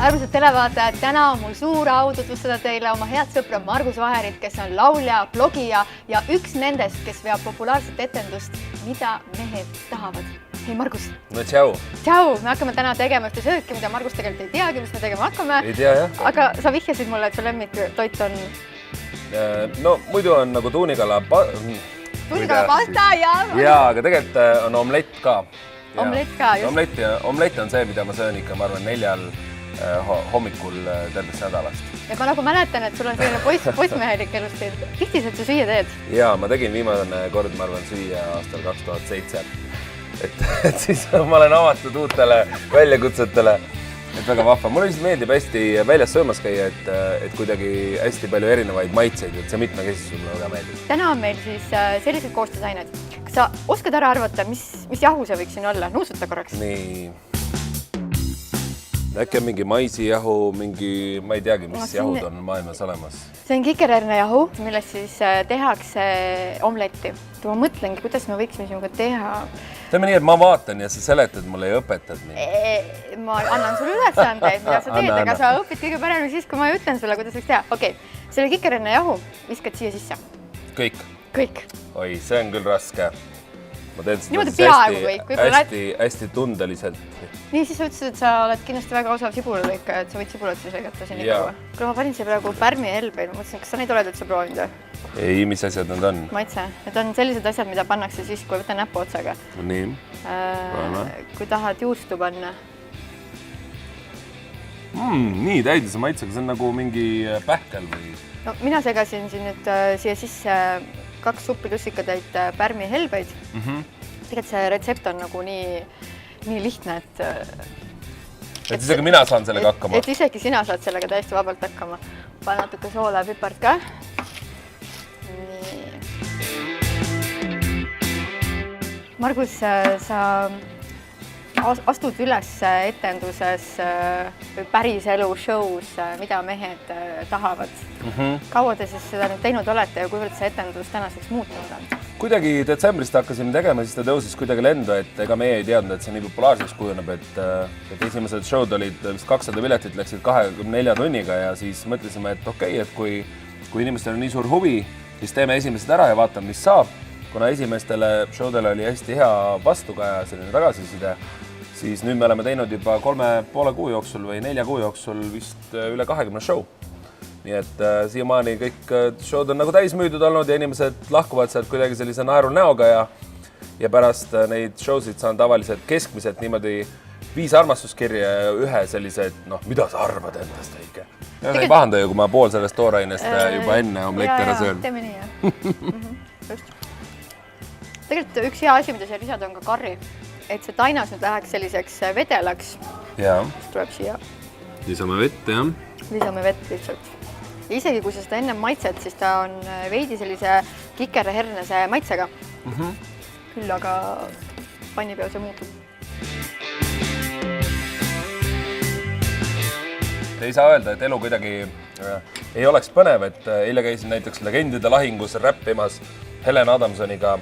Armsad televaatajad, täna on mul suur au tutvustada teile oma head sõpra Margus Vaherit, kes on laulja, blogija ja üks nendest, kes veab populaarset etendust, mida mehed tahavad. Hei Margus! No tšau! Tšau! Me hakkame täna tegema ühte sööki, mida Margus tegelikult ei teagi, mis me tegema hakkame. Ei tea, jah. Aga sa vihjasid mulle, et su lemmiktoit on... No muidu on nagu tuunikala pasta ja... Jaa, aga tegelikult on omlett ka. Omlett ka, just. Omlett on see, mida ma söön ikka, ma arvan, 4 hommikul tervest nädalast. Ja ma nagu mäletan, et sul on selline poissmehelik elustil. Tihtiselt sa süüa teed? Jaa, ma tegin viimane kord, ma arvan, süüa aastal 2007. Et siis ma olen avatud uutele väljakutsetele. Et väga vahva. Mulle lihtsalt meeldib hästi väljas söömas käia, et kuidagi hästi palju erinevaid maitseid, et see mitmekesisus mulle väga meeldib. Täna on meil siis sellised koostisained. Kas sa oskad ära arvata, mis jahu see võiks siin olla? Nuusuta korraks. Nii. Äkki on mingi maisijahu, mingi, ma ei teagi, mis jahud on maailmas olemas. See on kikerhernejahu, millest siis tehakse omletti. Ma mõtlengi, kuidas me võiksime sinuga teha. Teeme nii, et ma vaatan ja sa seletad mulle ja õpetad nii. Ma annan sulle ülesandeid, mida sa teed, aga sa õpid kõige paremini siis, kui ma ütlen sulle, kuidas võiks teha. Okei, selle kikerhernejahu viskad siia sisse. Kõik? Kõik. Oi, see on küll raske. Ma teen seda hästi tundeliselt. Nii, siis sa ütlesid, et sa oled kindlasti väga osav sibulalõika, et sa võid sibulat siis lõigata siin ikka. Kui ma panin siia praegu pärmihelbeid, ma mõtlesin, kas sa neid oled üldse proovinud? Ei, mis asjad need on? Maitse. Need on sellised asjad, mida pannakse siis, kui võtta näpu otsaga. Nii. Kui tahad juustu panna. Nii, täidise maitsega. See on nagu mingi pähkel või? No, mina segasin siin nüüd siia sisse 2 suppilussikatäit pärmihelbeid. Tegelikult see retsept on nagu nii lihtne, et isegi mina saan sellega hakkama. Et isegi sina saad sellega täiesti vabalt hakkama. Pane natuke soola ja pipart ka. Nii. Margus, sa astud üles etenduses või päris elu shows, mida mehed tahavad. Kaua te siis seda nüüd teinud olete ja kuivõrd see etendus tänaseks muutunud on? Kuidagi detsembrist hakkasime tegema, siis ta tõusis kuidagi lendu, et ega meie ei teadnud, et see nii populaarseks kujuneb, et esimesed showd olid vist 200 piletit, läksid 24 tunniga ja siis mõtlesime, et okei, et kui inimestel on nii suur huvi, siis teeme esimesed ära ja vaatame, mis saab. Kuna esimestele showdele oli hästi hea vastukaja selline tagasiside, siis nüüd me oleme teinud juba 3,5 kuu jooksul või 4 kuu jooksul vist üle 20 show. Nii et siiamaani kõik showd on nagu täis müüdud olnud ja inimesed lahkuvad sealt kuidagi sellise naeru näoga ja pärast neid showsid saan tavaliselt keskmiselt niimoodi 5 armastuskirja ja 1 sellise, et noh, mida sa arvad endast õige? Ja sa ei pahanda ju, kui ma pool sellest toorainest juba enne omlett ära söön. Teeme nii, jah. Tegelikult üks hea asi, mida siia lisada, on ka karri. Et see tainas nüüd läheks selliseks vedelaks. Jaa. Tuleb siia. Lisame vett, jah. Lisame vett lihtsalt. Ja isegi kui sa seda enne maitset, siis ta on veidi sellise kikerhernese maitsega. Küll aga pannipeo see muutub. Ei saa öelda, et elu kuidagi ei oleks põnev, et eile käisin näiteks Legendide lahingus räppimas Helen Adamsoniga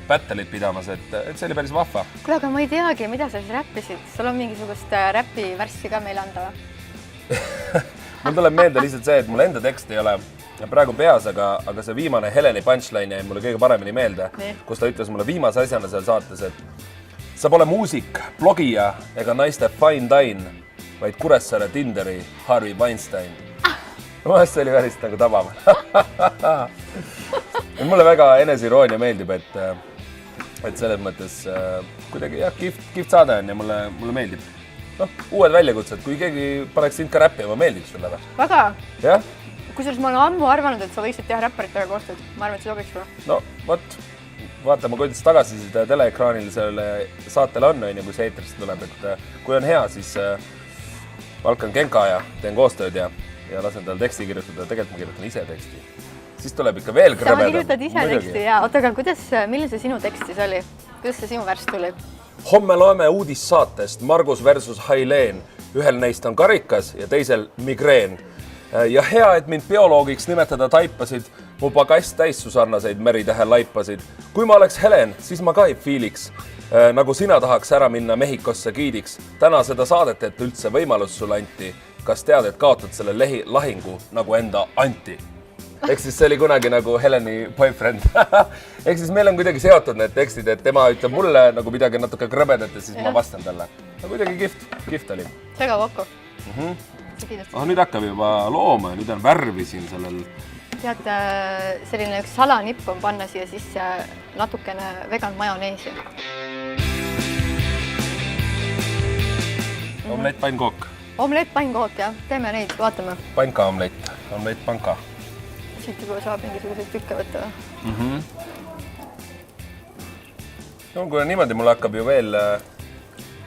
pättelit pidamas, et see oli päris vahva. Kuule, aga ma ei teagi, mida sa siis räppisid. Sul on mingisugust räpi värssi ka meil anda või? Mul tuleb meelde lihtsalt see, et mul enda tekst ei ole praegu peas, aga see viimane Heleni punchline jäi mulle kõige paremini meelde, kus ta ütles mulle viimase asjana seal saates, et sa pole muusik, blogija ega naiste fine dine, vaid Kuressaare Tinderi Harvey Weinstein. Vahest see oli päris nagu tabav. Mulle väga eneseiroonia meeldib, et selles mõttes kuidagi kihvt saade on ja mulle meeldib. Uued väljakutsed, kui keegi paneks sind ka räppi ja ma meeldiks sulle või? Väga. Jah? Kusjuures ma olen ammu arvanud, et sa võiksid teha räpparitega koostööd. Ma arvan, et see sobiks sulle. No, vaatame, kuidas tagasiside teleekraanil selle saatele on, kui see eetrisse tuleb. Et kui on hea, siis palkan Genka ja teen koostööd ja lasen tal teksti kirjutada. Tegelikult ma kirjutan ise teksti. Siis tuleb ikka veel krõbedam. Sa kirjutad ise teksti ja oota, aga milline see sinu tekst siis oli? Kuidas see sinu värss tuli? Homme loeme uudissaatest Margus versus Haileen. Ühel neist on karikas ja teisel migreen. Ja hea, et mind bioloogiks nimetada taipasid, mu pagast täis su sarnaseid meritähe laipasid. Kui ma oleks Helen, siis ma ka ei fiiliks. Nagu sina tahaks ära minna Mehhikosse giidiks. Täna seda saadet, et üldse võimalus sul anti. kas tead, et kaotad selle lahingu nagu enda anti. Ehk siis see oli kunagi nagu Heleni boyfriend. Ehk siis meil on kuidagi seotud need tekstid, et tema ütleb mulle nagu midagi natuke krõbedat ja siis ma vastan talle. No kuidagi kihvt oli. Sega kokku. Nüüd hakkab juba looma ja nüüd on värvi siin sellel. Tead, selline üks salanipp on panna siia sisse natukene vegan majoneesi. Omlett, pannkook. Omlett, pannkook, jah. Teeme neid, vaatame. Panka omlett. Omlett, panka. Siit juba saab mingisuguseid tükke võtta. No kui niimoodi mulle hakkab ju veel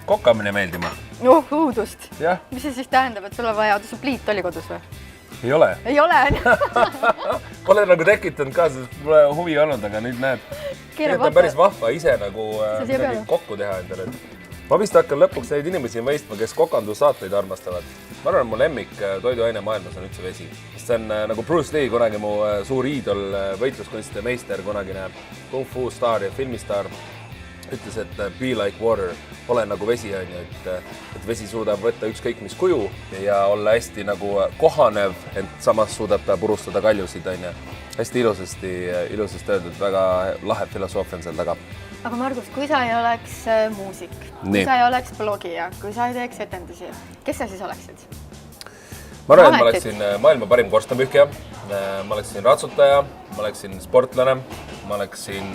kokkamine meeldima. Õudust. Jah. Mis see siis tähendab, et sul on vaja, sul pliit oli kodus või? Ei ole. Ei ole. Pole nagu tekitanud ka, sest pole huvi olnud, aga nüüd näed. Keerab on päris vahva ise nagu kokku teha endale. Ma vist hakkan lõpuks neid inimesi mõistma, kes kokandusaateid armastavad. Ma arvan, mu lemmik toiduaine maailmas on üldse vesi. See on nagu Bruce Lee, kunagi mu suur iidol, võitluskunstide meister, kunagine kung fu staar ja filmistaar, ütles, et be like water, ole nagu vesi, et vesi suudab võtta ükskõik mis kuju ja olla hästi nagu kohanev, ent samas suudab ta purustada kaljusid. Hästi ilusasti öeldud, väga lahe filosoofia on seal taga. Aga Margus, kui sa ei oleks muusik, kui sa ei oleks blogija, kui sa ei teeks etendusi, kes sa siis oleksid? Ma arvan, et ma oleksin maailma parim korstnapühkija, ma oleksin ratsutaja, ma oleksin sportlane, ma oleksin...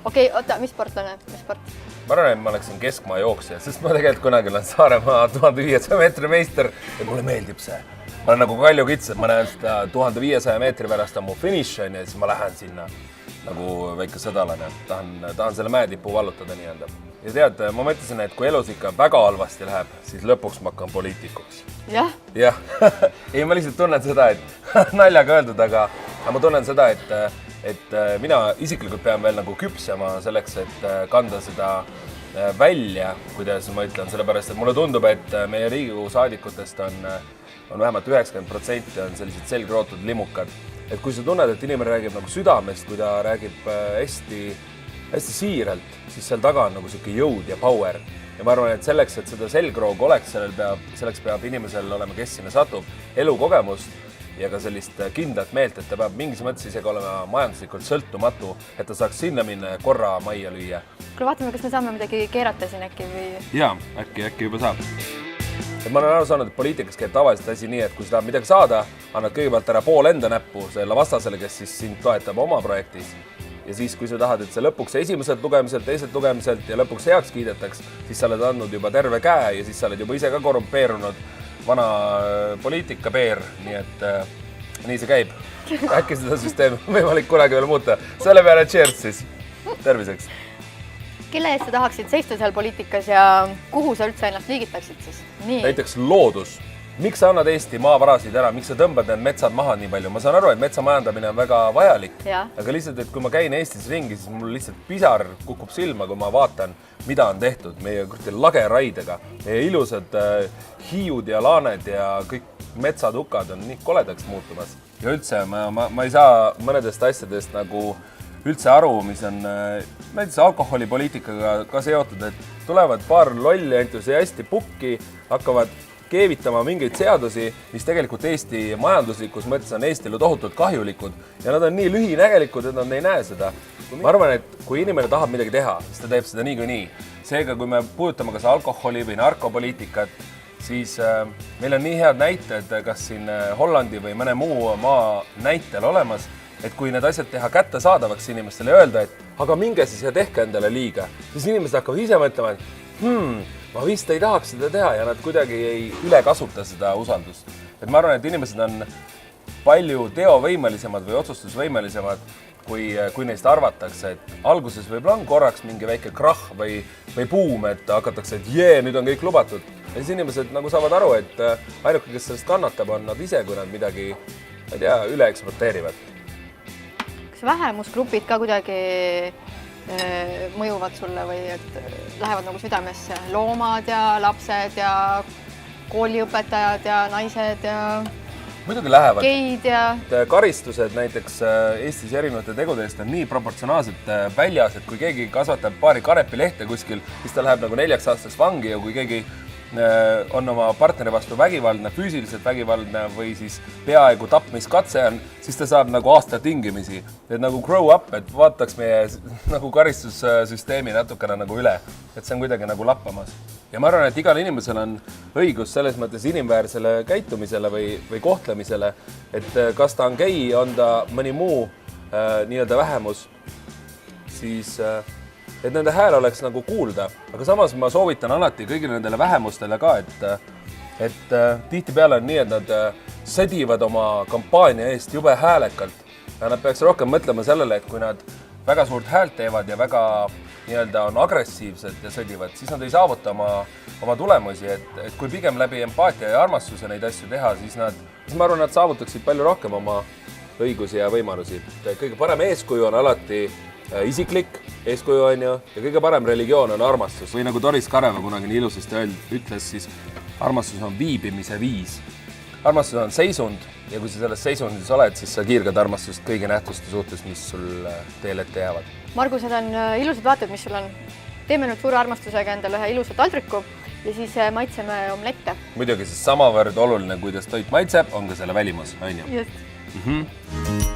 Okei, oota, mis sportlane? Mis sport? Ma arvan, et ma oleksin keskmaa jooksja, sest ma tegelikult kunagi olen Saaremaa 1500 meetri meister ja mulle meeldib see. Ma olen nagu Kalju Kits, et ma näen seda 1500 meetri pärast on mu finiš ja siis ma lähen sinna nagu väike sõdalane. Tahan selle mäetipu vallutada nii enda. Ja tead, ma mõtlesin, et kui elus ikka väga halvasti läheb, siis lõpuks ma hakkan poliitikuks. Jah? Jah. Ei, ma lihtsalt tunnen seda, et naljaga öeldud, aga ma tunnen seda, et mina isiklikult pean veel nagu küpsema selleks, et kanda seda välja, kuidas ma ütlen, sellepärast, et mulle tundub, et meie Riigikogu saadikutest on vähemalt 90% on sellised selgrootud limukad. Et kui sa tunned, et inimene räägib nagu südamest, kui ta räägib hästi siiralt, siis seal taga on nagu selline jõud ja power. Ja ma arvan, et selleks, et seda selgroogu oleks, selleks peab inimesel olema, kes sinna satub, elukogemust ja ka sellist kindlat meelt, et ta peab mingis mõttes isegi olema majanduslikult sõltumatu, et ta saaks sinna minna ja korra majja lüüa. Kuule, vaatame, kas me saame midagi keerata siin äkki või... Jaa, äkki juba saab. Et ma olen aru saanud, et poliitikas käib tavaliselt asi nii, et kui sa tahad midagi saada, annad kõigepealt ära pool enda näppu selle vastasele, kes siis sind toetab oma projektis. Ja siis, kui sa tahad, et see lõpuks esimesed lugemiselt, teised lugemiselt ja lõpuks heaks kiidetaks, siis sa oled andnud juba terve käe ja siis sa oled juba ise ka korrumpeerunud vana poliitikapeer, nii et nii see käib. Äkki seda süsteemi võimalik kunagi veel muuta. Selle peale cheers siis. Terviseks. Kelle eest sa tahaksid seista seal poliitikas ja kuhu sa üldse ennast liigitaksid siis? Nii. Näiteks loodus. Miks sa annad Eesti maavarasid ära? Miks sa tõmbad need metsad maha nii palju? Ma saan aru, et metsamajandamine on väga vajalik. Aga lihtsalt, et kui ma käin Eestis ringi, siis mul lihtsalt pisar kukub silma, kui ma vaatan, mida on tehtud meie lageraidega. Meie ilusad hiiud ja laaned ja kõik metsatukad on nii koledaks muutumas. Ja üldse, ma ei saa mõnedest asjadest nagu üldse aru, mis on näiteks alkoholipoliitikaga ka seotud, et tulevad paar lolli entusiasti pukki, hakkavad keevitama mingeid seadusi, mis tegelikult Eesti majanduslikus mõttes on Eestile tohutult kahjulikud ja nad on nii lühinägelikud, et nad ei näe seda. Ma arvan, et kui inimene tahab midagi teha, siis ta teeb seda niikuinii. Seega, kui me puudutame kas alkoholi või narkopoliitikat, siis meil on nii head näited, kas siin Hollandi või mõne muu maa näitel olemas, et kui need asjad teha kättesaadavaks inimestele ja öelda, et aga minge siis ja tehke endale liiga, siis inimesed hakkavad ise mõtlema, et ma vist ei tahaks seda teha ja nad kuidagi ei üle kasuta seda usaldust. Et ma arvan, et inimesed on palju teovõimelisemad või otsustusvõimelisemad, kui neist arvatakse, et alguses võib-olla on korraks mingi väike krahh või buum, et hakatakse, et nüüd on kõik lubatud. Ja siis inimesed nagu saavad aru, et ainuke, kes sellest kannatab, on nad ise, kui nad midagi, ma ei tea, üle eksporteerivad. Kas vähemusgrupid ka kuidagi mõjuvad sulle või et lähevad nagu südamesse? Loomad ja lapsed ja kooliõpetajad ja naised ja muidugi lähevad. Geid ja... Karistused näiteks Eestis erinevate tegude eest on nii proportsionaalselt väljas, et kui keegi kasvatab paari karepilehte kuskil, siis ta läheb nagu 4 aastaks vangi ja kui keegi on oma partneri vastu vägivaldne, füüsiliselt vägivaldne või siis peaaegu tapmiskatse on, siis ta saab nagu aasta tingimisi. Et nagu grow up, et vaataks meie nagu karistussüsteemi natukene nagu üle, et see on kuidagi nagu lappamas. Ja ma arvan, et igal inimesel on õigus selles mõttes inimväärsele käitumisele või kohtlemisele, et kas ta on gei, on ta mõni muu nii-öelda vähemus, siis et nende hääl oleks nagu kuulda. Aga samas ma soovitan alati kõigile nendele vähemustele ka, et tihtipeale on nii, et nad sõdivad oma kampaania eest jube häälekalt. Ja nad peaks rohkem mõtlema sellele, et kui nad väga suurt häält teevad ja väga nii-öelda on agressiivsed ja sõdivad, siis nad ei saavuta oma tulemusi, et kui pigem läbi empaatia ja armastuse neid asju teha, siis ma arvan, nad saavutaksid palju rohkem oma õigusi ja võimalusi. Kõige parem eeskuju on alati isiklik eeskuju on ju, ja kõige parem religioon on armastus. Või nagu Doris Kareva kunagi nii ilusasti ütles, siis armastus on viibimise viis. Armastus on seisund ja kui sa selles seisundis oled, siis sa kiirgad armastust kõigi nähtuste suhtes, mis sul teel ette jäävad. Margus, need on ilusad vaated, mis sul on. Teeme nüüd suure armastusega endale ühe ilusa taldriku ja siis maitseme omlette. Muidugi, sest samavõrd oluline, kuidas toit maitseb, on ka selle välimus, on ju? Just.